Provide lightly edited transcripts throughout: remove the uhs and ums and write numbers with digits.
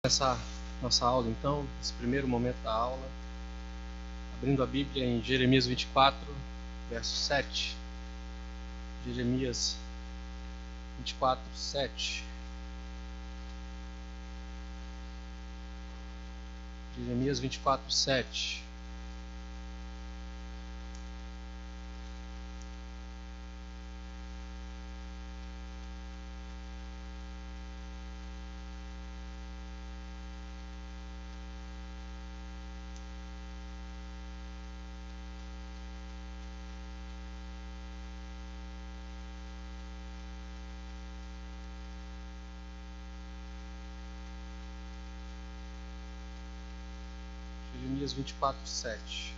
Começar nossa aula então, esse primeiro momento da aula, abrindo a Bíblia em Jeremias 24, verso 7. Jeremias 24, 7. Jeremias 24, 7. Jeremias 24, 7.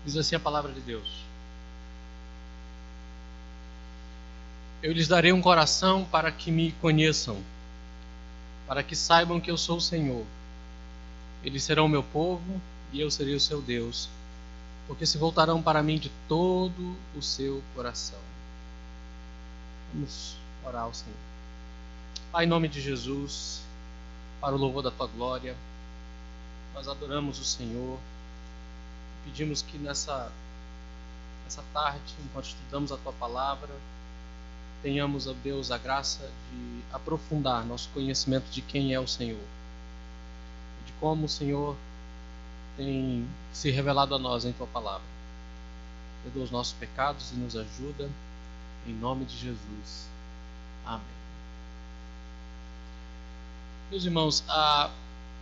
Diz assim a palavra de Deus: Eu lhes darei um coração para que me conheçam, para que saibam que eu sou o Senhor. Eles serão o meu povo e eu serei o seu Deus, porque se voltarão para mim de todo o seu coração. Vamos orar ao Senhor. Pai, em nome de Jesus, para o louvor da tua glória, nós adoramos o Senhor. Pedimos que nessa tarde, enquanto estudamos a tua palavra, tenhamos, ó Deus, a graça de aprofundar nosso conhecimento de quem é o Senhor, de como o Senhor tem se revelado a nós em tua palavra. Perdoa os nossos pecados e nos ajuda, em nome de Jesus. Amém. Meus irmãos,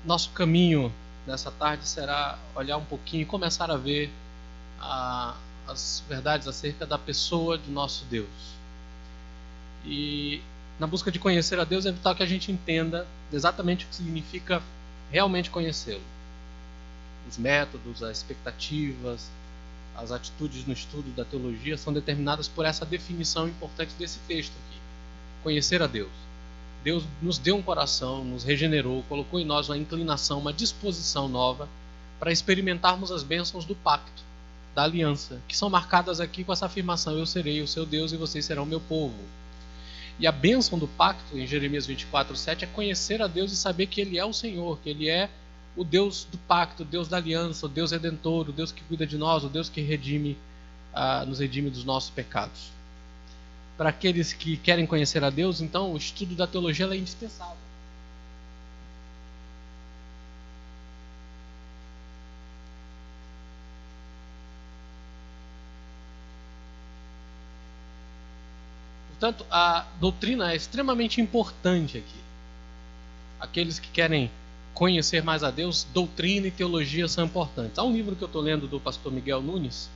nosso caminho nessa tarde será olhar um pouquinho e começar a ver as verdades acerca da pessoa de nosso Deus. E na busca de conhecer a Deus é vital que a gente entenda exatamente o que significa realmente conhecê-lo. Os métodos, as expectativas, as atitudes no estudo da teologia são determinadas por essa definição importante desse texto aqui. Conhecer a Deus. Deus nos deu um coração, nos regenerou, colocou em nós uma inclinação, uma disposição nova para experimentarmos as bênçãos do pacto, da aliança, que são marcadas aqui com essa afirmação: eu serei o seu Deus e vocês serão o meu povo. E a bênção do pacto, em Jeremias 24, 7, é conhecer a Deus e saber que Ele é o Senhor, que Ele é o Deus do pacto, o Deus da aliança, o Deus redentor, o Deus que cuida de nós, o Deus que nos redime dos nossos pecados. Para aqueles que querem conhecer a Deus, então, o estudo da teologia é indispensável. Portanto, a doutrina é extremamente importante aqui. Aqueles que querem conhecer mais a Deus, doutrina e teologia são importantes. Há um livro que eu estou lendo do pastor Miguel Nunes,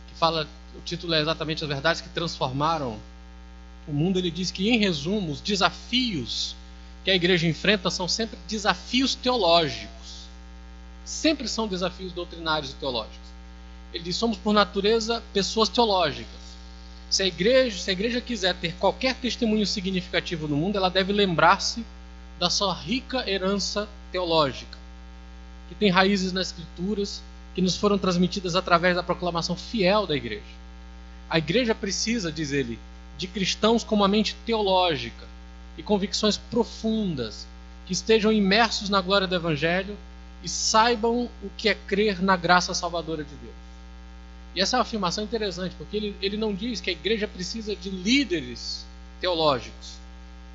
que fala, o título é exatamente As Verdades que Transformaram o Mundo. Ele diz que, em resumo, os desafios que a igreja enfrenta são sempre desafios teológicos. Sempre são desafios doutrinários e teológicos. Ele diz: somos por natureza pessoas teológicas. Se a igreja quiser ter qualquer testemunho significativo no mundo, ela deve lembrar-se da sua rica herança teológica, que tem raízes nas Escrituras, que nos foram transmitidas através da proclamação fiel da igreja. A igreja precisa, diz ele, de cristãos com uma mente teológica e convicções profundas, que estejam imersos na glória do Evangelho e saibam o que é crer na graça salvadora de Deus. E essa é uma afirmação interessante, porque ele não diz que a igreja precisa de líderes teológicos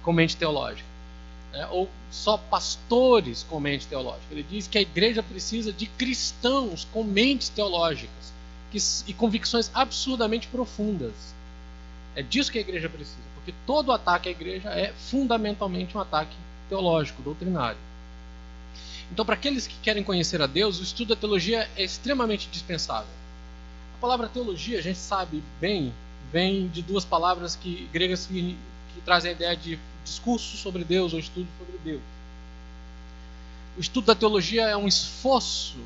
com mente teológica, ou só pastores com mente teológica. Ele diz que a igreja precisa de cristãos com mentes teológicas e convicções absurdamente profundas. É disso que a igreja precisa, porque todo ataque à igreja é fundamentalmente um ataque teológico, doutrinário. Então, para aqueles que querem conhecer a Deus, o estudo da teologia é extremamente dispensável. A palavra teologia, a gente sabe bem, vem de duas palavras gregas que trazem a ideia de discurso sobre Deus ou estudo sobre Deus. O estudo da teologia é um esforço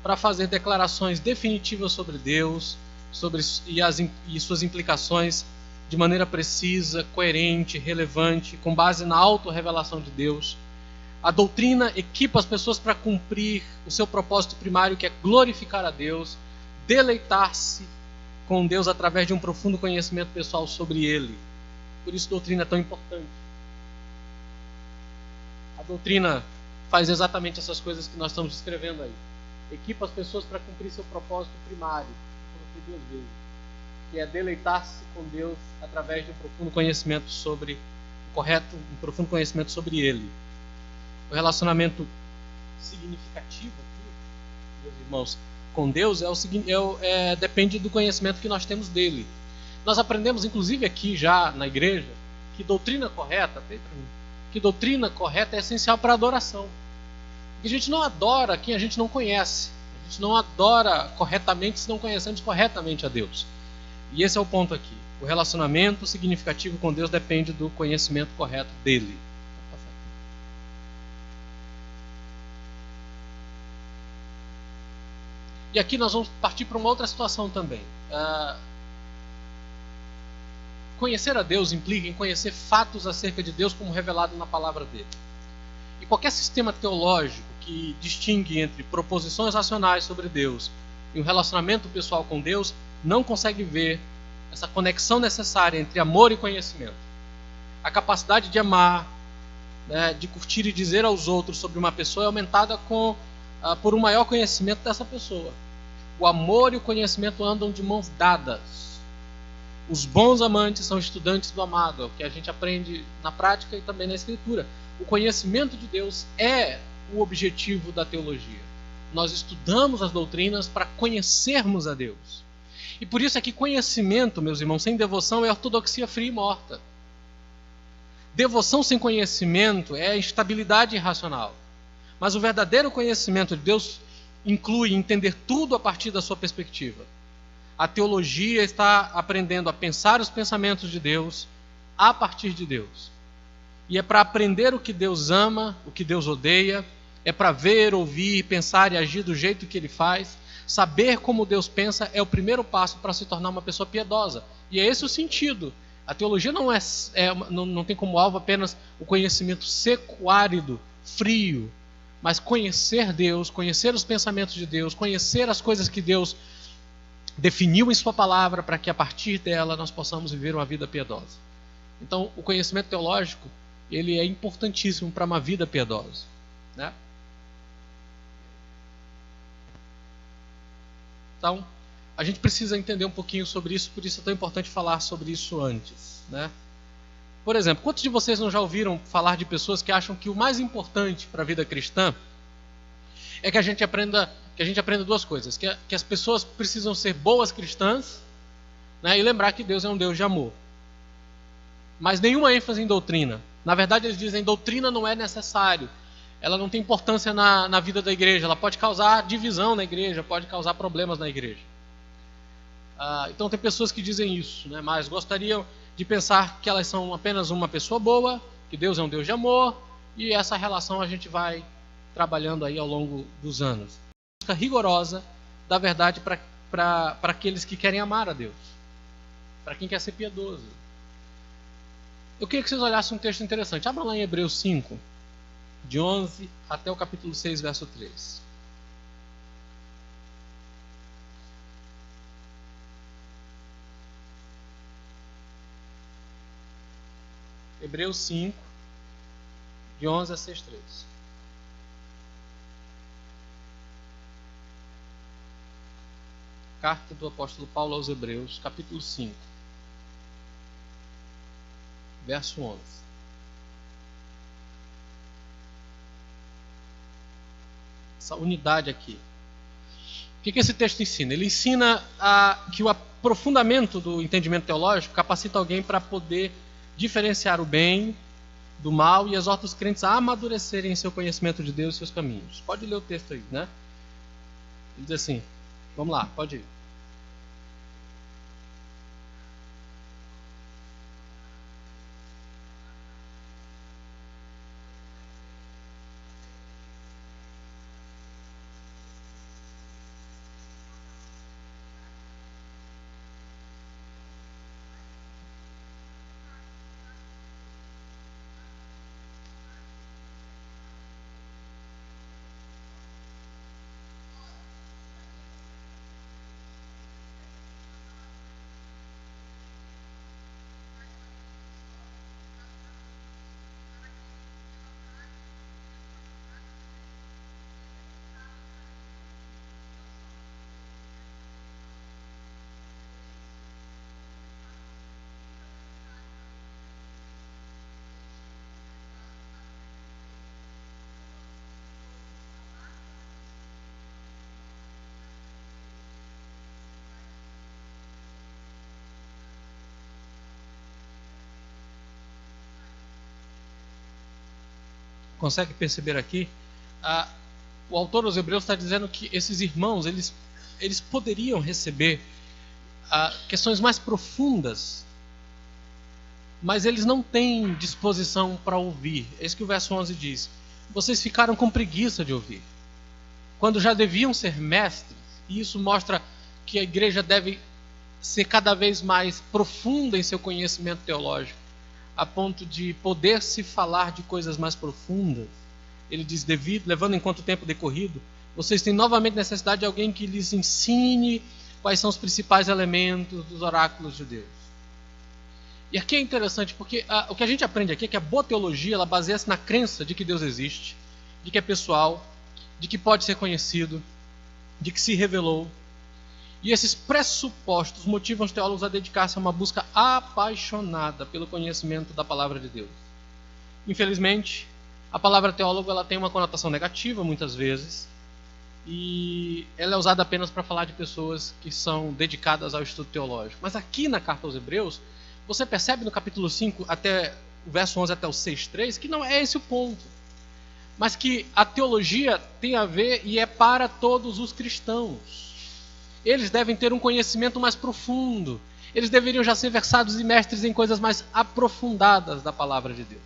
para fazer declarações definitivas sobre Deus e suas implicações de maneira precisa, coerente, relevante, com base na autorrevelação de Deus, A doutrina equipa as pessoas para cumprir o seu propósito primário, que é glorificar a Deus, deleitar-se com Deus através de um profundo conhecimento pessoal sobre Ele. Por isso a doutrina é tão importante. A doutrina faz exatamente essas coisas que nós estamos descrevendo aí. Equipa as pessoas para cumprir seu propósito primário, duas vezes, que é deleitar-se com Deus através de um profundo conhecimento sobre um profundo conhecimento sobre Ele. O relacionamento significativo aqui, meus irmãos, com Deus depende do conhecimento que nós temos dele. Nós aprendemos, inclusive aqui já na igreja, que doutrina correta é essencial para a adoração. E a gente não adora quem a gente não conhece. A gente não adora corretamente se não conhecemos corretamente a Deus. E esse é o ponto aqui. O relacionamento significativo com Deus depende do conhecimento correto dele. E aqui nós vamos partir para uma outra situação também. Conhecer a Deus implica em conhecer fatos acerca de Deus como revelado na palavra dele. E qualquer sistema teológico que distingue entre proposições racionais sobre Deus e um relacionamento pessoal com Deus não consegue ver essa conexão necessária entre amor e conhecimento. A capacidade de amar, de curtir e dizer aos outros sobre uma pessoa é aumentada por um maior conhecimento dessa pessoa. O amor e o conhecimento andam de mãos dadas. Os bons amantes são estudantes do amado, é o que a gente aprende na prática e também na Escritura. O conhecimento de Deus é o objetivo da teologia. Nós estudamos as doutrinas para conhecermos a Deus. E por isso é que conhecimento, meus irmãos, sem devoção é ortodoxia fria e morta. Devoção sem conhecimento é instabilidade irracional. Mas o verdadeiro conhecimento de Deus inclui entender tudo a partir da sua perspectiva. A teologia está aprendendo a pensar os pensamentos de Deus a partir de Deus. E é para aprender o que Deus ama, o que Deus odeia, é para ver, ouvir, pensar e agir do jeito que Ele faz. Saber como Deus pensa é o primeiro passo para se tornar uma pessoa piedosa. E é esse o sentido. A teologia não tem como alvo apenas o conhecimento seco, árido, frio, mas conhecer Deus, conhecer os pensamentos de Deus, conhecer as coisas que Deus definiu em sua palavra para que a partir dela nós possamos viver uma vida piedosa. Então, o conhecimento teológico, ele é importantíssimo para uma vida piedosa, né? Então, a gente precisa entender um pouquinho sobre isso, por isso é tão importante falar sobre isso antes, né? Por exemplo, quantos de vocês não já ouviram falar de pessoas que acham que o mais importante para a vida cristã é que a gente aprenda duas coisas, que as pessoas precisam ser boas cristãs, né, e lembrar que Deus é um Deus de amor. Mas nenhuma ênfase em doutrina. Na verdade, eles dizem que doutrina não é necessário. Ela não tem importância na vida da igreja. Ela pode causar divisão na igreja, pode causar problemas na igreja. Então tem pessoas que dizem isso, né, mas gostariam de pensar que elas são apenas uma pessoa boa, que Deus é um Deus de amor, e essa relação a gente vai trabalhando aí ao longo dos anos. Busca rigorosa da verdade para aqueles que querem amar a Deus, para quem quer ser piedoso. Eu queria que vocês olhassem um texto interessante. Abra lá em Hebreus 5, de 11 até o capítulo 6, verso 3. Hebreus 5, de 11 a 6, 3. Carta do apóstolo Paulo aos Hebreus, capítulo 5, verso 11. Essa unidade aqui. O que esse texto ensina? Ele ensina que o aprofundamento do entendimento teológico capacita alguém para poder diferenciar o bem do mal e exorta os crentes a amadurecerem em seu conhecimento de Deus e seus caminhos. Pode ler o texto aí, né? Ele diz assim, vamos lá, pode ir. consegue perceber aqui, o autor aos Hebreus está dizendo que esses irmãos, eles poderiam receber questões mais profundas, mas eles não têm disposição para ouvir. É isso que o verso 11 diz. Vocês ficaram com preguiça de ouvir, quando já deviam ser mestres. E isso mostra que a igreja deve ser cada vez mais profunda em seu conhecimento teológico, a ponto de poder se falar de coisas mais profundas. Ele diz, levando em conta o tempo decorrido, vocês têm novamente necessidade de alguém que lhes ensine quais são os principais elementos dos oráculos de Deus. E aqui é interessante porque o que a gente aprende aqui é que a boa teologia, ela baseia-se na crença de que Deus existe, de que é pessoal, de que pode ser conhecido, de que se revelou. E esses pressupostos motivam os teólogos a dedicar-se a uma busca apaixonada pelo conhecimento da palavra de Deus. Infelizmente, a palavra teólogo ela tem uma conotação negativa muitas vezes, e ela é usada apenas para falar de pessoas que são dedicadas ao estudo teológico. Mas aqui na carta aos Hebreus, você percebe no capítulo 5, até o verso 11 até o 6:3, que não é esse o ponto, mas que a teologia tem a ver e é para todos os cristãos. Eles devem ter um conhecimento mais profundo. Eles deveriam já ser versados e mestres em coisas mais aprofundadas da palavra de Deus.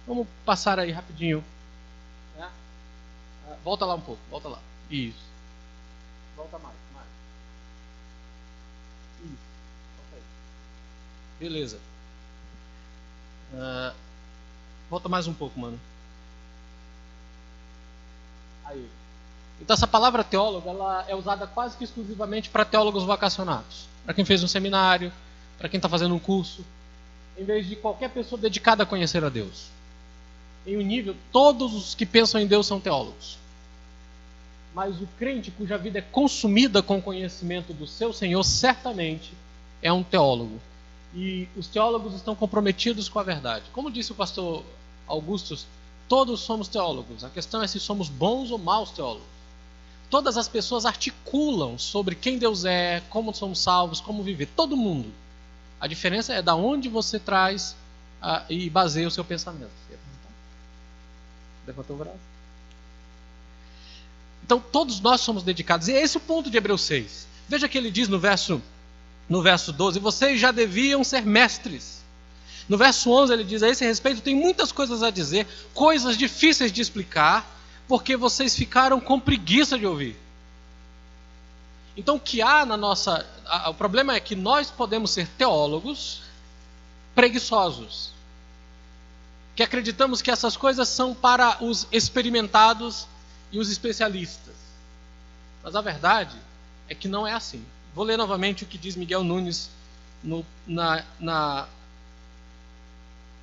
Vamos passar aí rapidinho. Volta lá um pouco, volta lá. Isso. Volta mais. Isso. Volta aí. Beleza. Volta mais um pouco, mano. Aí. Então essa palavra teólogo, ela é usada quase que exclusivamente para teólogos vocacionados. Para quem fez um seminário, para quem está fazendo um curso, em vez de qualquer pessoa dedicada a conhecer a Deus. Em um nível, todos os que pensam em Deus são teólogos. Mas o crente cuja vida é consumida com o conhecimento do seu Senhor, certamente é um teólogo. E os teólogos estão comprometidos com a verdade. Como disse o pastor Augustus, todos somos teólogos. A questão é se somos bons ou maus teólogos. Todas as pessoas articulam sobre quem Deus é, como somos salvos, como viver. Todo mundo. A diferença é da onde você traz e baseia o seu pensamento. Levantou o braço? Então todos nós somos dedicados. E é esse o ponto de Hebreus 6. Veja que ele diz no verso 12, vocês já deviam ser mestres. No verso 11 ele diz, a esse respeito tem muitas coisas a dizer, coisas difíceis de explicar, porque vocês ficaram com preguiça de ouvir. Então o que há na nossa... O problema é que nós podemos ser teólogos preguiçosos, que acreditamos que essas coisas são para os experimentados e os especialistas. Mas a verdade é que não é assim. Vou ler novamente o que diz Miguel Nunes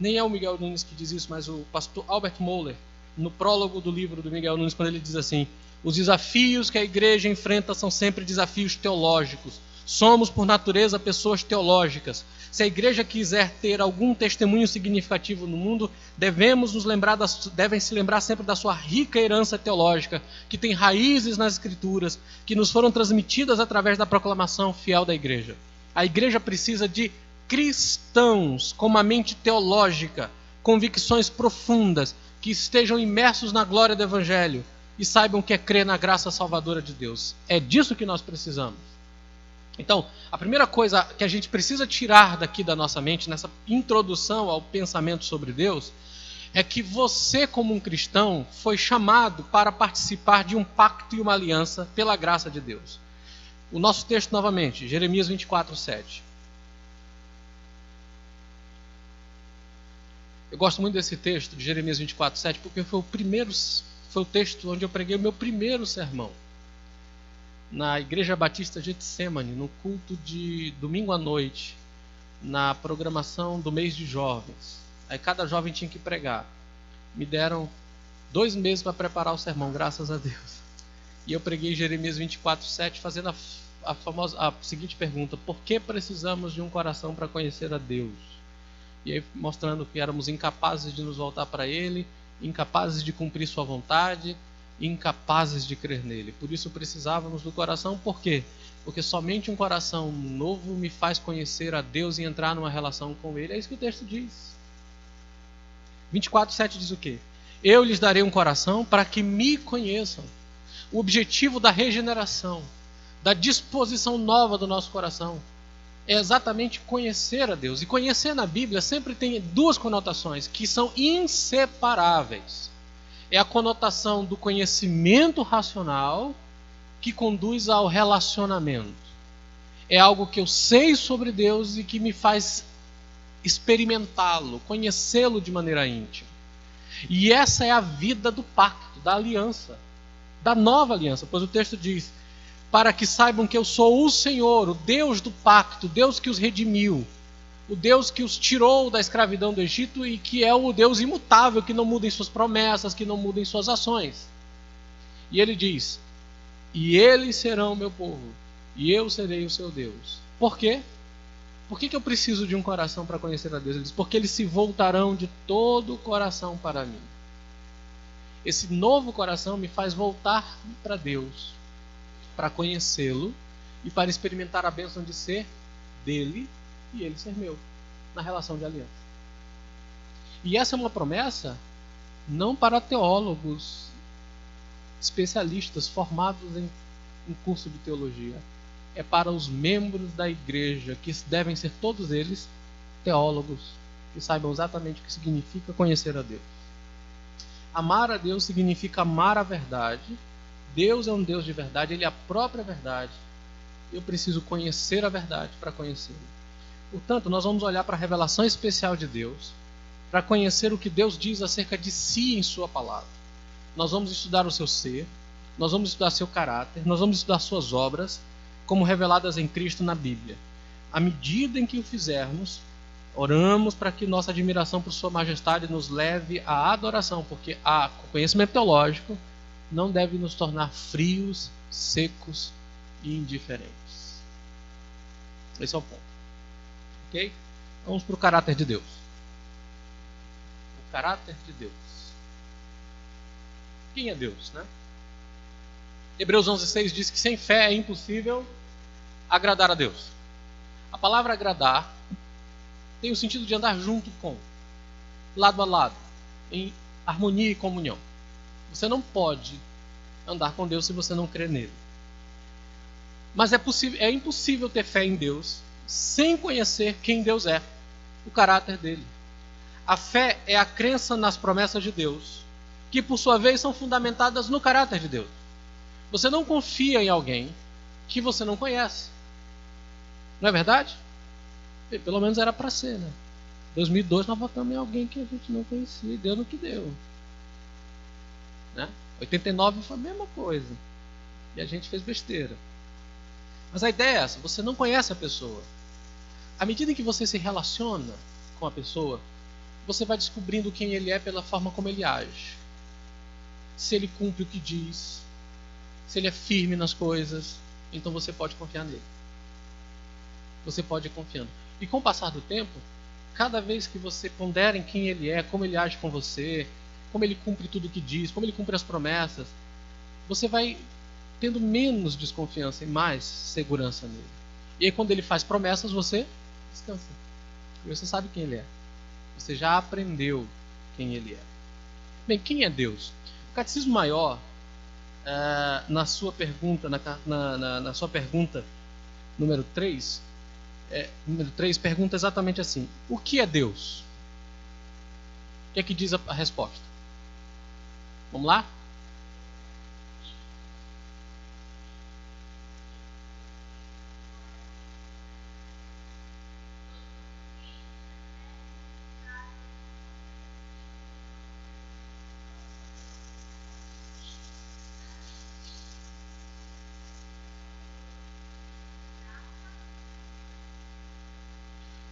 nem é o Miguel Nunes que diz isso, mas o pastor Albert Mohler, no prólogo do livro do Miguel Nunes, quando ele diz assim, os desafios que a igreja enfrenta são sempre desafios teológicos. Somos, por natureza, pessoas teológicas. Se a igreja quiser ter algum testemunho significativo no mundo, devem se lembrar sempre da sua rica herança teológica, que tem raízes nas Escrituras, que nos foram transmitidas através da proclamação fiel da igreja. A igreja precisa de cristãos com uma mente teológica, convicções profundas, que estejam imersos na glória do Evangelho e saibam o que é crer na graça salvadora de Deus. É disso que nós precisamos. Então, a primeira coisa que a gente precisa tirar daqui da nossa mente, nessa introdução ao pensamento sobre Deus, é que você, como um cristão, foi chamado para participar de um pacto e uma aliança pela graça de Deus. O nosso texto novamente, Jeremias 24:7. Eu gosto muito desse texto de Jeremias 24:7 porque foi o texto onde eu preguei o meu primeiro sermão. Na Igreja Batista Getsemane, no culto de domingo à noite, na programação do mês de jovens. Aí cada jovem tinha que pregar. Me deram 2 meses para preparar o sermão, graças a Deus. E eu preguei Jeremias 24:7 fazendo a seguinte pergunta: por que precisamos de um coração para conhecer a Deus? E aí mostrando que éramos incapazes de nos voltar para Ele, incapazes de cumprir Sua vontade, incapazes de crer nele. Por isso precisávamos do coração. Por quê? Porque somente um coração novo me faz conhecer a Deus e entrar numa relação com Ele. É isso que o texto diz. 24:7 diz o quê? Eu lhes darei um coração para que me conheçam. O objetivo da regeneração, da disposição nova do nosso coração, é exatamente conhecer a Deus. E conhecer na Bíblia sempre tem duas conotações que são inseparáveis. É a conotação do conhecimento racional que conduz ao relacionamento. É algo que eu sei sobre Deus e que me faz experimentá-lo, conhecê-lo de maneira íntima. E essa é a vida do pacto, da aliança, da nova aliança, pois o texto diz: para que saibam que eu sou o Senhor, o Deus do pacto, o Deus que os redimiu, o Deus que os tirou da escravidão do Egito e que é o Deus imutável, que não muda em suas promessas, que não muda em suas ações. E ele diz: e eles serão o meu povo, e eu serei o seu Deus. Por quê? Por que eu preciso de um coração para conhecer a Deus? Ele diz: porque eles se voltarão de todo o coração para mim. Esse novo coração me faz voltar para Deus, para conhecê-lo e para experimentar a bênção de ser dele e ele ser meu, na relação de aliança. E essa é uma promessa não para teólogos especialistas formados em curso de teologia. É para os membros da igreja, que devem ser todos eles teólogos, que saibam exatamente o que significa conhecer a Deus. Amar a Deus significa amar a verdade. Deus é um Deus de verdade, Ele é a própria verdade. Eu preciso conhecer a verdade para conhecê-lo. Portanto, nós vamos olhar para a revelação especial de Deus, para conhecer o que Deus diz acerca de si em sua palavra. Nós vamos estudar o seu ser, nós vamos estudar seu caráter, nós vamos estudar suas obras, como reveladas em Cristo na Bíblia. À medida em que o fizermos, oramos para que nossa admiração por sua majestade nos leve à adoração, porque o conhecimento teológico não deve nos tornar frios, secos e indiferentes. Esse é o ponto. Ok? Vamos para o caráter de Deus. O caráter de Deus. Quem é Deus, né? Hebreus 11:6 diz que sem fé é impossível agradar a Deus. A palavra agradar tem o sentido de andar junto com, lado a lado, em harmonia e comunhão. Você não pode andar com Deus se você não crer nele. Mas é impossível ter fé em Deus sem conhecer quem Deus é, o caráter dele. A fé é a crença nas promessas de Deus, que por sua vez são fundamentadas no caráter de Deus. Você não confia em alguém que você não conhece. Não é verdade? Pelo menos era para ser, né? Em 2002 nós votamos em alguém que a gente não conhecia e deu no que deu. Né? 89 foi a mesma coisa. E a gente fez besteira. Mas a ideia é essa, você não conhece a pessoa. À medida em que você se relaciona com a pessoa, você vai descobrindo quem ele é pela forma como ele age. Se ele cumpre o que diz, se ele é firme nas coisas, então você pode confiar nele. Você pode ir confiando. E com o passar do tempo, cada vez que você pondera em quem ele é, como ele age com você, como ele cumpre tudo o que diz, como ele cumpre as promessas, você vai tendo menos desconfiança e mais segurança nele. E aí quando ele faz promessas, você descansa. E você sabe quem ele é. Você já aprendeu quem ele é. Bem, quem é Deus? O Catecismo Maior, na sua pergunta, na sua pergunta número 3, pergunta exatamente assim: o que é Deus? O que é que diz a resposta? Vamos lá?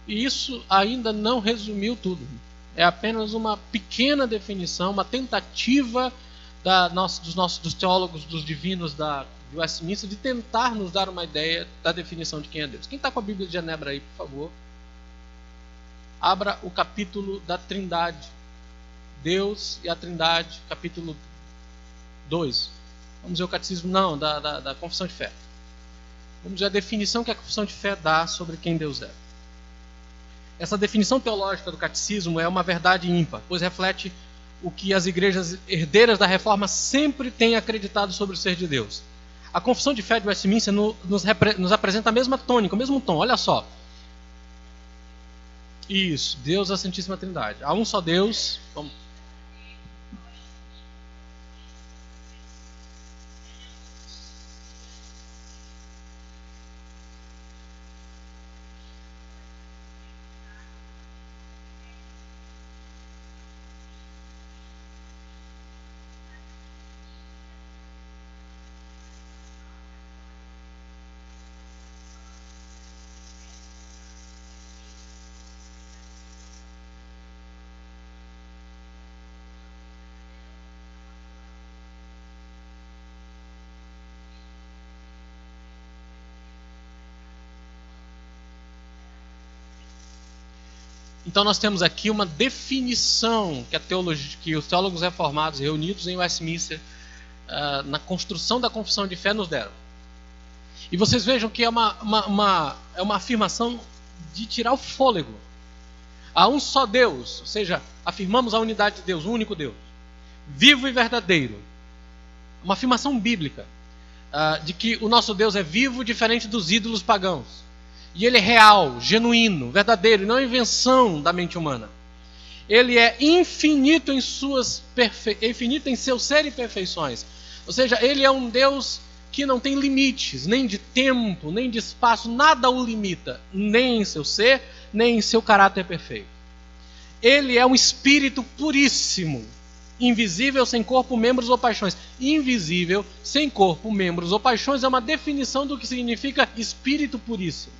E isso ainda não resumiu tudo. É apenas uma pequena definição, uma tentativa dos teólogos, dos divinos de Westminster, de tentar nos dar uma ideia da definição de quem é Deus. Quem está com a Bíblia de Genebra aí, por favor? Abra o capítulo da Trindade. Deus e a Trindade, capítulo 2. Vamos ver o catecismo, não, da Confissão de Fé. Vamos ver a definição que a Confissão de Fé dá sobre quem Deus é. Essa definição teológica do catecismo é uma verdade ímpar, pois reflete o que as igrejas herdeiras da Reforma sempre têm acreditado sobre o ser de Deus. A Confissão de Fé de Westminster nos apresenta a mesma tônica, o mesmo tom. Olha só. Isso, Deus é a Santíssima Trindade. Há um só Deus. Vamos. Então nós temos aqui uma definição que os teólogos reformados reunidos em Westminster na construção da Confissão de Fé nos deram. E vocês vejam que é uma afirmação de tirar o fôlego. Há um só Deus, ou seja, afirmamos a unidade de Deus, o único Deus, vivo e verdadeiro. Uma afirmação bíblica de que o nosso Deus é vivo, diferente dos ídolos pagãos. E ele é real, genuíno, verdadeiro, e não é invenção da mente humana. Ele é infinito em seu ser e perfeições. Ou seja, ele é um Deus que não tem limites, nem de tempo, nem de espaço, nada o limita, nem em seu ser, nem em seu caráter perfeito. Ele é um espírito puríssimo, invisível, sem corpo, membros ou paixões. Invisível, sem corpo, membros ou paixões é uma definição do que significa espírito puríssimo.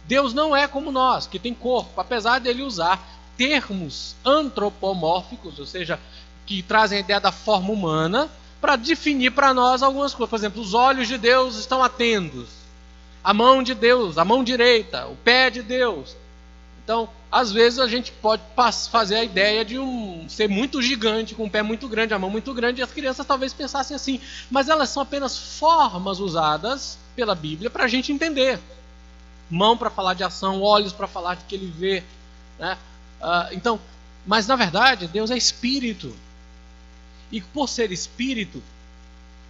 Deus não é como nós, que tem corpo, apesar dele usar termos antropomórficos, ou seja, que trazem a ideia da forma humana, para definir para nós algumas coisas. Por exemplo, os olhos de Deus estão atentos, a mão de Deus, a mão direita, o pé de Deus. Então, às vezes a gente pode fazer a ideia de um ser muito gigante, com um pé muito grande, a mão muito grande, e as crianças talvez pensassem assim. Mas elas são apenas formas usadas pela Bíblia para a gente entender. Mão para falar de ação, olhos para falar de que ele vê, né? Então, mas na verdade Deus é espírito, e por ser espírito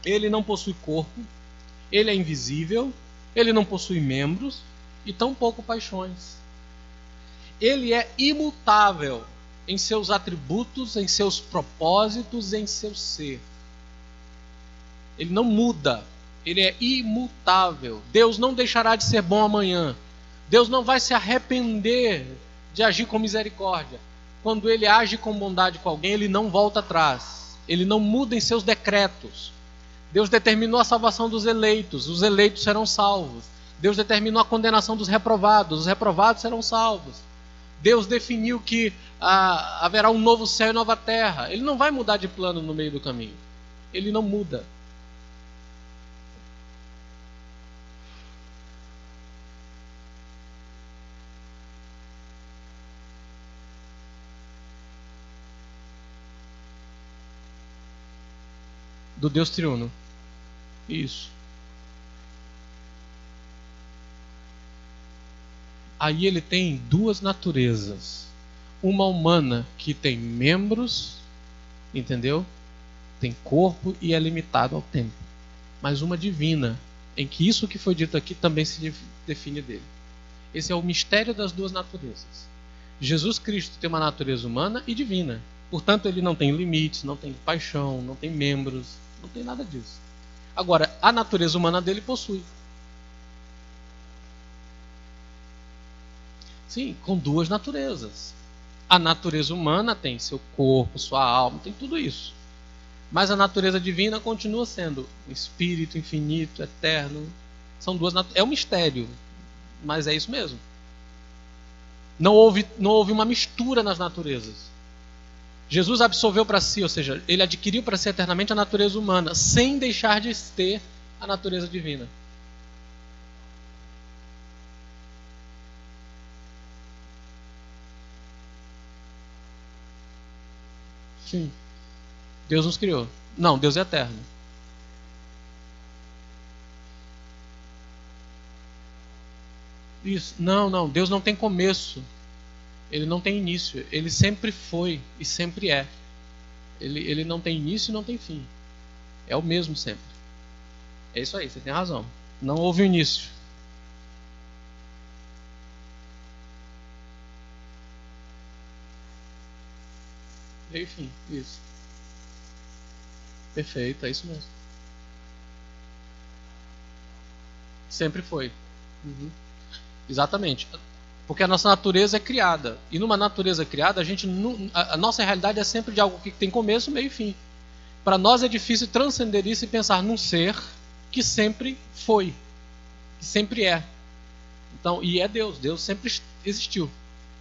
ele não possui corpo, ele é invisível, ele não possui membros e tampouco paixões. Ele é imutável em seus atributos, em seus propósitos, em seu ser. Ele não muda. Ele é imutável. Deus não deixará de ser bom amanhã. Deus não vai se arrepender de agir com misericórdia. Quando ele age com bondade com alguém, ele não volta atrás. Ele não muda em seus decretos. Deus determinou a salvação dos eleitos. Os eleitos serão salvos. Deus determinou a condenação dos reprovados. Os reprovados serão salvos. Deus definiu que haverá um novo céu e nova terra. Ele não vai mudar de plano no meio do caminho. Ele não muda. Do Deus triuno. Isso. Aí ele tem duas naturezas. Uma humana que tem membros, entendeu? Tem corpo e é limitado ao tempo. Mas uma divina, em que isso que foi dito aqui também se define dele. Esse é o mistério das duas naturezas. Jesus Cristo tem uma natureza humana e divina. Portanto, ele não tem limites, não tem paixão, não tem membros, não tem nada disso. Agora, a natureza humana dele possui. Sim, com duas naturezas. A natureza humana tem seu corpo, sua alma, tem tudo isso. Mas a natureza divina continua sendo um espírito infinito, eterno. São duas é um mistério, mas é isso mesmo. Não houve uma mistura nas naturezas. Jesus absorveu para si, ou seja, ele adquiriu para si eternamente a natureza humana, sem deixar de ter a natureza divina. Sim. Deus nos criou. Não, Deus é eterno. Isso. Não. Deus não tem começo. Ele não tem início. Ele sempre foi e sempre é. Ele não tem início e não tem fim. É o mesmo sempre. É isso aí, você tem razão. Não houve início. Meio e fim, isso. Perfeito, é isso mesmo. Sempre foi. Uhum. Exatamente. Porque a nossa natureza é criada. E numa natureza criada, a nossa realidade é sempre de algo que tem começo, meio e fim. Para nós é difícil transcender isso e pensar num ser que sempre foi, que sempre é. Então, e é Deus. Deus sempre existiu.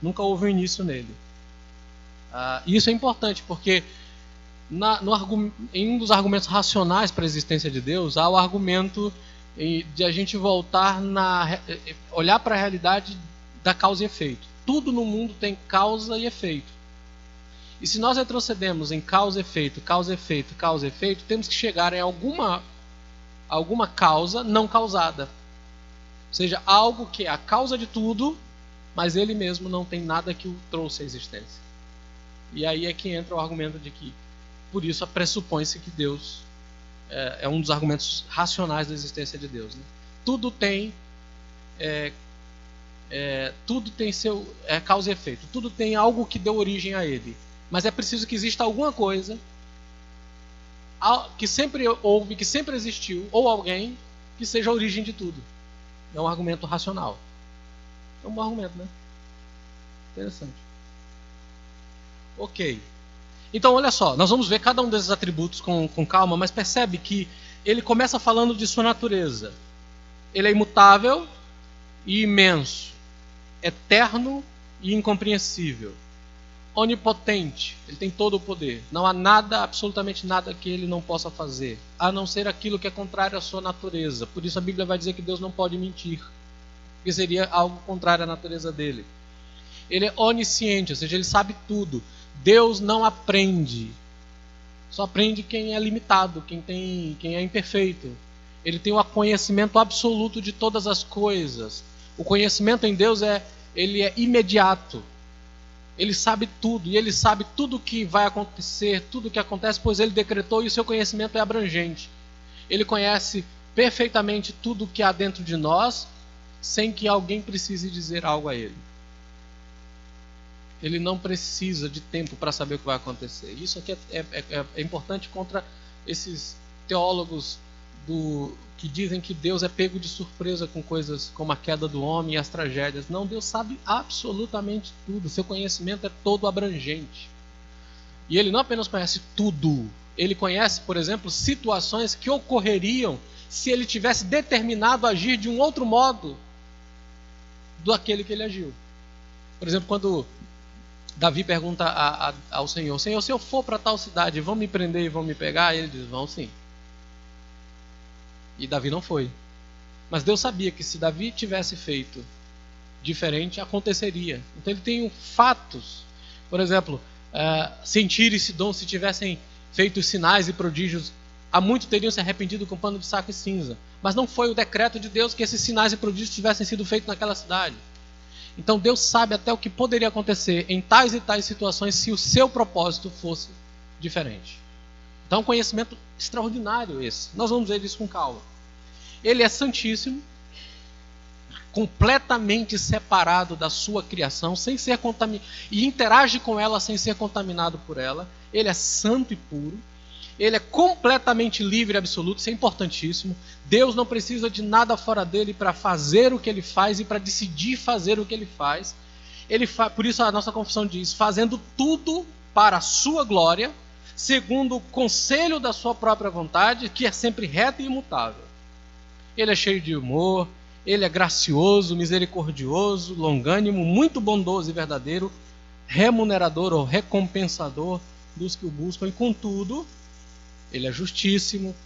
Nunca houve um início nele. E isso é importante, porque em um dos argumentos racionais para a existência de Deus, há o argumento de a gente voltar olhar para a realidade da causa e efeito. Tudo no mundo tem causa e efeito. E se nós retrocedemos em causa e efeito, causa e efeito, causa e efeito, temos que chegar em alguma causa não causada. Ou seja, algo que é a causa de tudo, mas ele mesmo não tem nada que o trouxe à existência. E aí é que entra o argumento de que, por isso, pressupõe-se que Deus é um dos argumentos racionais da existência de Deus. Né? Tudo tem seu causa e efeito. Tudo tem algo que deu origem a ele. Mas é preciso que exista alguma coisa que sempre houve, que sempre existiu, ou alguém que seja a origem de tudo. É um argumento racional. É um bom argumento, né? Interessante. Ok. Então, olha só, nós vamos ver cada um desses atributos com calma, mas percebe que ele começa falando de sua natureza. Ele é imutável e imenso, eterno e incompreensível, onipotente, ele tem todo o poder. Não há nada, absolutamente nada que ele não possa fazer, a não ser aquilo que é contrário à sua natureza. Por isso a Bíblia vai dizer que Deus não pode mentir, porque seria algo contrário à natureza dele. Ele é onisciente, ou seja, ele sabe tudo. Deus não aprende. Só aprende quem é limitado, quem é imperfeito. Ele tem o conhecimento absoluto de todas as coisas. O conhecimento em Deus ele é imediato. Ele sabe tudo, e ele sabe tudo o que vai acontecer, tudo o que acontece, pois ele decretou e o seu conhecimento é abrangente. Ele conhece perfeitamente tudo o que há dentro de nós, sem que alguém precise dizer algo a ele. Ele não precisa de tempo para saber o que vai acontecer. Isso aqui é importante contra esses teólogos que dizem que Deus é pego de surpresa com coisas como a queda do homem e as tragédias. Não, Deus sabe absolutamente tudo. Seu conhecimento é todo abrangente. E ele não apenas conhece tudo. Ele conhece, por exemplo, situações que ocorreriam se ele tivesse determinado agir de um outro modo do aquele que ele agiu. Por exemplo, quando Davi pergunta ao Senhor: Senhor, se eu for para tal cidade, vão me prender e vão me pegar? E ele diz: vão sim. E Davi não foi. Mas Deus sabia que se Davi tivesse feito diferente, aconteceria. Então ele tem fatos. Por exemplo, se Tiro e Sidom, se tivessem feito sinais e prodígios, há muito teriam se arrependido com pano de saco e cinza. Mas não foi o decreto de Deus que esses sinais e prodígios tivessem sido feitos naquela cidade. Então Deus sabe até o que poderia acontecer em tais e tais situações se o seu propósito fosse diferente. Então, um conhecimento extraordinário esse. Nós vamos ver isso com calma. Ele é santíssimo, completamente separado da sua criação, sem ser contaminado, e interage com ela sem ser contaminado por ela. Ele é santo e puro. Ele é completamente livre e absoluto. Isso é importantíssimo. Deus não precisa de nada fora dele para fazer o que ele faz e para decidir fazer o que ele faz. Por isso a nossa confissão diz: fazendo tudo para a sua glória, segundo o conselho da sua própria vontade, que é sempre reta e imutável. Ele é cheio de humor, ele é gracioso, misericordioso, longânimo, muito bondoso e verdadeiro, remunerador ou recompensador dos que o buscam, e contudo, ele é justíssimo,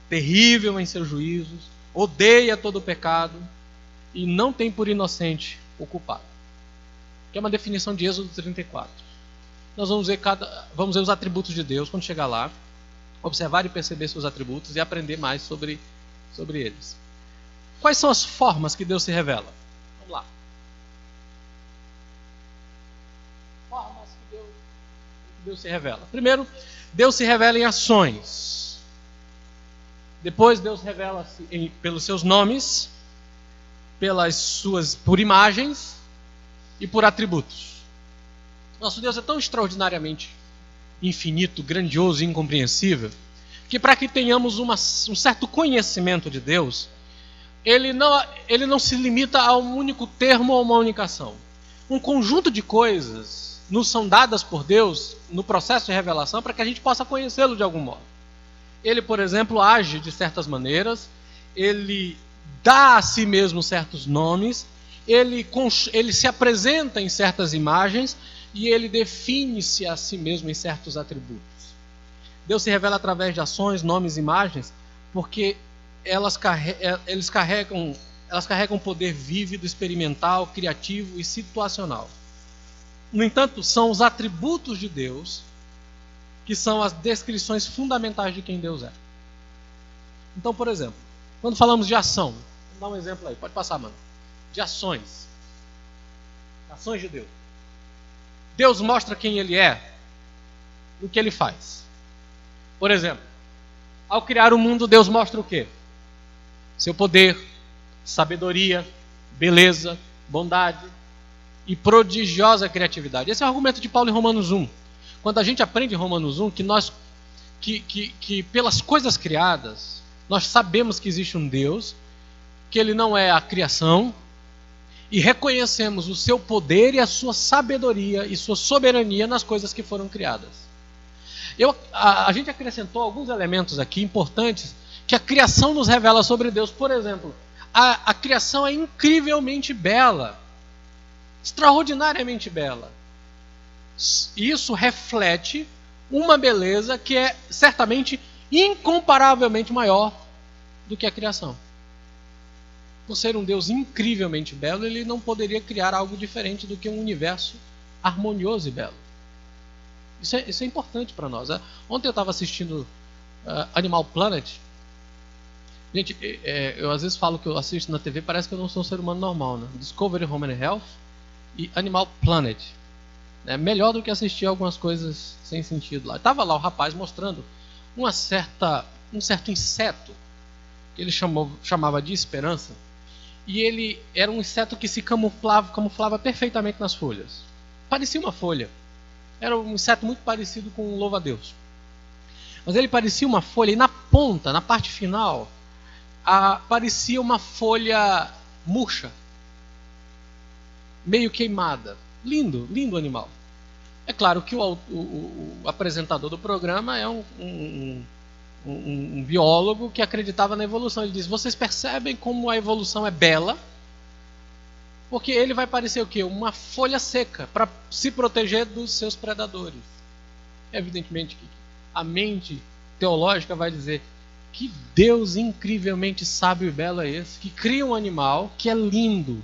terrível em seus juízos, odeia todo o pecado e não tem por inocente o culpado. Que é uma definição de Êxodo 34. Nós vamos ver os atributos de Deus quando chegar lá, observar e perceber seus atributos e aprender mais sobre eles. Quais são as formas que Deus se revela? Vamos lá. Formas que Deus se revela? Primeiro, Deus se revela em ações. Depois, Deus revela-se pelos seus nomes, por imagens e por atributos. Nosso Deus é tão extraordinariamente infinito, grandioso e incompreensível, que para que tenhamos um certo conhecimento de Deus, ele não se limita a um único termo ou uma única ação. Um conjunto de coisas nos são dadas por Deus no processo de revelação para que a gente possa conhecê-lo de algum modo. Ele, por exemplo, age de certas maneiras, ele dá a si mesmo certos nomes, ele se apresenta em certas imagens e ele define-se a si mesmo em certos atributos. Deus se revela através de ações, nomes e imagens, porque elas carregam poder vívido, experimental, criativo e situacional. No entanto, são os atributos de Deus que são as descrições fundamentais de quem Deus é. Então, por exemplo, quando falamos de ação, vamos dar um exemplo aí, pode passar, mano. De ações. Ações de Deus. Deus mostra quem Ele é no que Ele faz. Por exemplo, ao criar o mundo, Deus mostra o quê? Seu poder, sabedoria, beleza, bondade e prodigiosa criatividade. Esse é o argumento de Paulo em Romanos 1. Quando a gente aprende em Romanos 1 que pelas coisas criadas, nós sabemos que existe um Deus, que Ele não é a criação, e reconhecemos o seu poder e a sua sabedoria e sua soberania nas coisas que foram criadas. A gente acrescentou alguns elementos aqui importantes que a criação nos revela sobre Deus. Por exemplo, a criação é incrivelmente bela, extraordinariamente bela. Isso reflete uma beleza que é certamente incomparavelmente maior do que a criação. Por ser um Deus incrivelmente belo, Ele não poderia criar algo diferente do que um universo harmonioso e belo. Isso é importante para nós. Ontem eu estava assistindo Animal Planet. Gente, eu às vezes falo que eu assisto na TV, parece que eu não sou um ser humano normal, né? Discovery Home and Health e Animal Planet. É melhor do que assistir algumas coisas sem sentido lá. Estava lá o rapaz mostrando um certo inseto que ele chamava de esperança. E ele era um inseto que se camuflava perfeitamente nas folhas. Parecia uma folha. Era um inseto muito parecido com um louva-a-Deus. Mas ele parecia uma folha e na ponta, na parte final, parecia uma folha murcha. Meio queimada. Lindo, lindo animal. É claro que o apresentador do programa é um biólogo que acreditava na evolução. Ele diz: vocês percebem como a evolução é bela? Porque ele vai parecer o quê? Uma folha seca para se proteger dos seus predadores. Evidentemente que a mente teológica vai dizer: que Deus incrivelmente sábio e belo é esse, que cria um animal que é lindo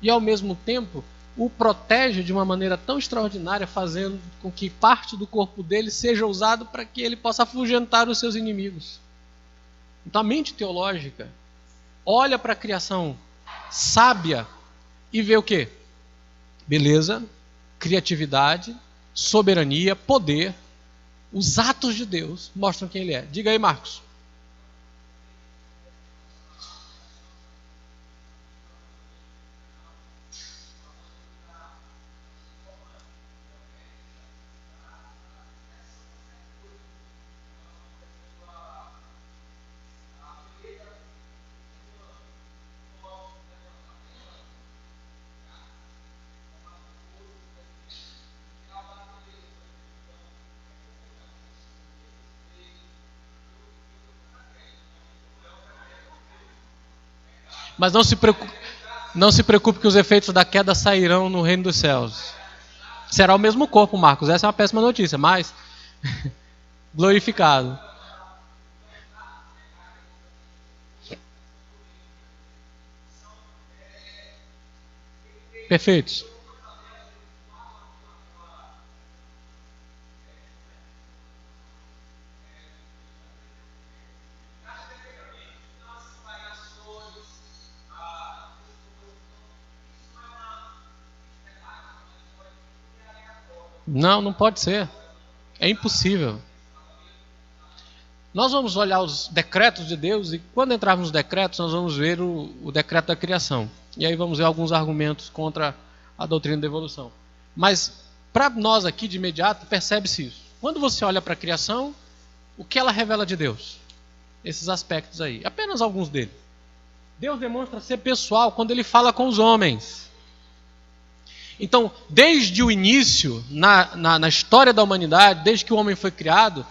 e ao mesmo tempo o protege de uma maneira tão extraordinária, fazendo com que parte do corpo dele seja usado para que ele possa afugentar os seus inimigos. Então a mente teológica olha para a criação sábia e vê o quê? Beleza, criatividade, soberania, poder. Os atos de Deus mostram quem Ele é. Diga aí, Marcos. Mas não se preocupe que os efeitos da queda sairão no reino dos céus. Será o mesmo corpo, Marcos. Essa é uma péssima notícia, mas glorificado. Perfeitos. Não pode ser. É impossível. Nós vamos olhar os decretos de Deus e quando entrarmos nos decretos, nós vamos ver o decreto da criação. E aí vamos ver alguns argumentos contra a doutrina da evolução. Mas, para nós aqui de imediato, percebe-se isso. Quando você olha para a criação, o que ela revela de Deus? Esses aspectos aí. Apenas alguns deles. Deus demonstra ser pessoal quando ele fala com os homens. Então, desde o início, na história da humanidade, desde que o homem foi criado,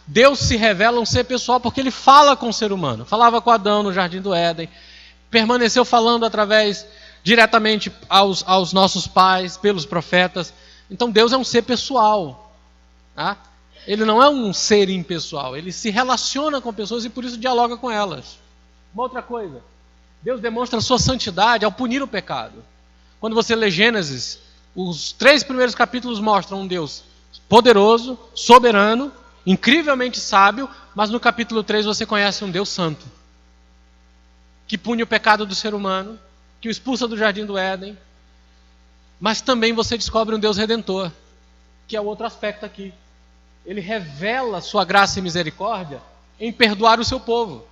Deus se revela um ser pessoal porque ele fala com o ser humano. Falava com Adão no Jardim do Éden, permaneceu falando diretamente aos nossos pais, pelos profetas. Então Deus é um ser pessoal. Tá? Ele não é um ser impessoal, ele se relaciona com pessoas e por isso dialoga com elas. Uma outra coisa, Deus demonstra a sua santidade ao punir o pecado. Quando você lê Gênesis, os 3 primeiros capítulos mostram um Deus poderoso, soberano, incrivelmente sábio, mas no capítulo 3 você conhece um Deus santo, que pune o pecado do ser humano, que o expulsa do Jardim do Éden, mas também você descobre um Deus redentor, que é o outro aspecto aqui. Ele revela sua graça e misericórdia em perdoar o seu povo.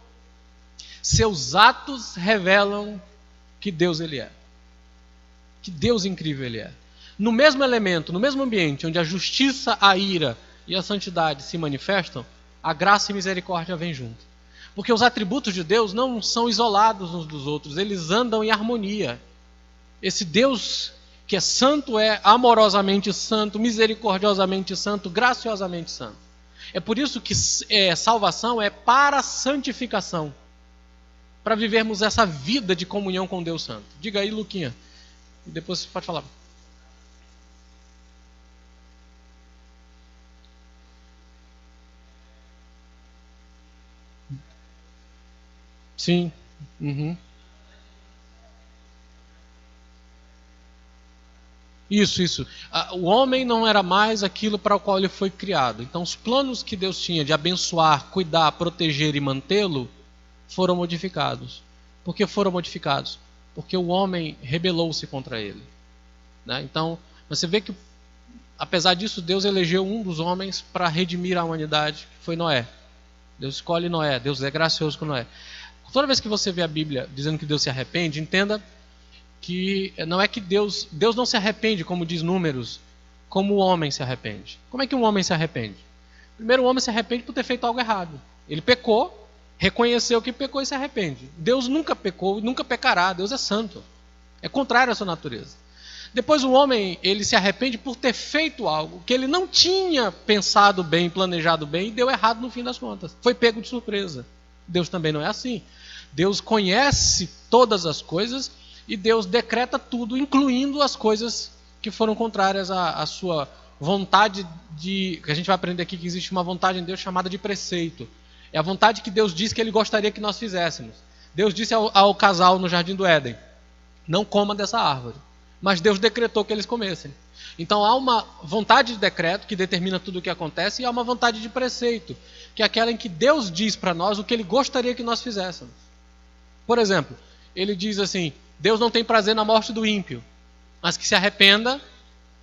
Seus atos revelam que Deus ele é. Que Deus incrível ele é. No mesmo elemento, no mesmo ambiente onde a justiça, a ira e a santidade se manifestam, a graça e misericórdia vêm junto. Porque os atributos de Deus não são isolados uns dos outros, eles andam em harmonia. Esse Deus que é santo é amorosamente santo, misericordiosamente santo, graciosamente santo. É por isso que salvação é para a santificação, para vivermos essa vida de comunhão com Deus Santo. Diga aí, Luquinha, e depois você pode falar. Sim. Uhum. Isso. O homem não era mais aquilo para o qual ele foi criado. Então, os planos que Deus tinha de abençoar, cuidar, proteger e mantê-lo foram modificados. Por que foram modificados? Porque o homem rebelou-se contra ele. Né? Então, você vê que, apesar disso, Deus elegeu um dos homens para redimir a humanidade, que foi Noé. Deus escolhe Noé, Deus é gracioso com Noé. Toda vez que você vê a Bíblia dizendo que Deus se arrepende, entenda que não é que Deus não se arrepende, como diz Números, como o homem se arrepende. Como é que um homem se arrepende? Primeiro, o homem se arrepende por ter feito algo errado. Ele pecou, reconheceu que pecou e se arrepende. Deus nunca pecou, nunca pecará. Deus é santo. É contrário à sua natureza. Depois o homem, ele se arrepende por ter feito algo que ele não tinha pensado bem, planejado bem e deu errado no fim das contas. Foi pego de surpresa. Deus também não é assim. Deus conhece todas as coisas e Deus decreta tudo, incluindo as coisas que foram contrárias à sua vontade que a gente vai aprender aqui que existe uma vontade em Deus chamada de preceito. É a vontade que Deus diz que Ele gostaria que nós fizéssemos. Deus disse ao casal no Jardim do Éden, não coma dessa árvore. Mas Deus decretou que eles comessem. Então há uma vontade de decreto que determina tudo o que acontece e há uma vontade de preceito, que é aquela em que Deus diz para nós o que Ele gostaria que nós fizéssemos. Por exemplo, Ele diz assim, Deus não tem prazer na morte do ímpio, mas que se arrependa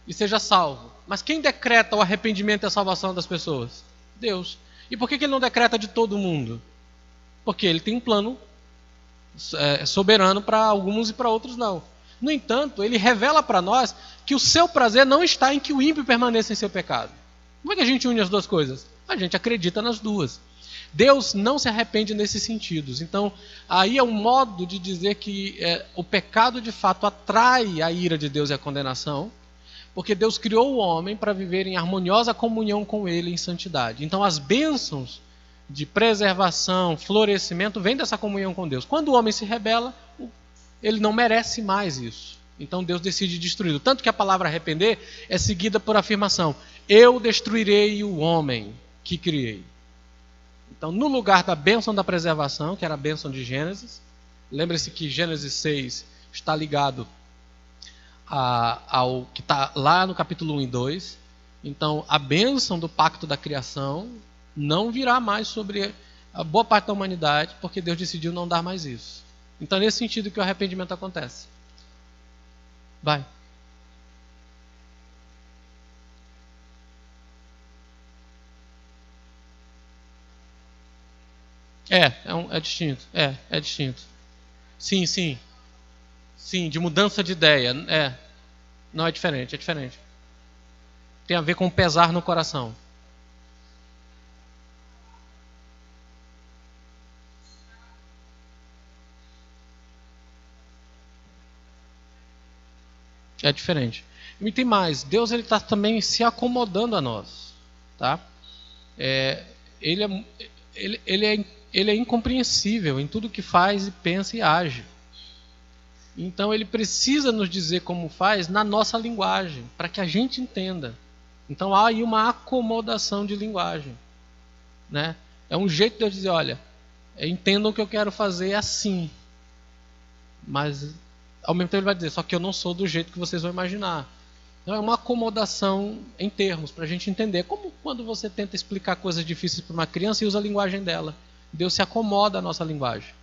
e seja salvo. Mas quem decreta o arrependimento e a salvação das pessoas? Deus. E por que Ele não decreta de todo mundo? Porque Ele tem um plano soberano para alguns e para outros não. No entanto, Ele revela para nós que o seu prazer não está em que o ímpio permaneça em seu pecado. Como é que a gente une as duas coisas? A gente acredita nas duas. Deus não se arrepende nesses sentidos. Então, aí é um modo de dizer que o pecado de fato atrai a ira de Deus e a condenação, porque Deus criou o homem para viver em harmoniosa comunhão com Ele em santidade. Então, as bênçãos de preservação, florescimento, vêm dessa comunhão com Deus. Quando o homem se rebela, ele não merece mais isso. Então Deus decide destruí-lo. Tanto que a palavra arrepender é seguida por afirmação. Eu destruirei o homem que criei. Então, no lugar da bênção da preservação, que era a bênção de Gênesis, lembre-se que Gênesis 6 está ligado ao que está lá no capítulo 1 e 2. Então, a bênção do pacto da criação não virá mais sobre a boa parte da humanidade, porque Deus decidiu não dar mais isso. Então é nesse sentido que o arrependimento acontece. Vai. É distinto. É distinto. Sim, sim. Sim, de mudança de ideia. Não, é diferente, é diferente. Tem a ver com pesar no coração. É diferente. E tem mais. Deus ele está também se acomodando a nós, tá? Ele, é, ele é incompreensível em tudo que faz e pensa e age. Então ele precisa nos dizer como faz na nossa linguagem, para que a gente entenda. Então há aí uma acomodação de linguagem, né? É um jeito de eu dizer, olha, entendam o que eu quero fazer assim. Mas ao mesmo tempo ele vai dizer, só que eu não sou do jeito que vocês vão imaginar. Então é uma acomodação em termos, para a gente entender. Como quando você tenta explicar coisas difíceis para uma criança e usa a linguagem dela. Deus se acomoda à nossa linguagem.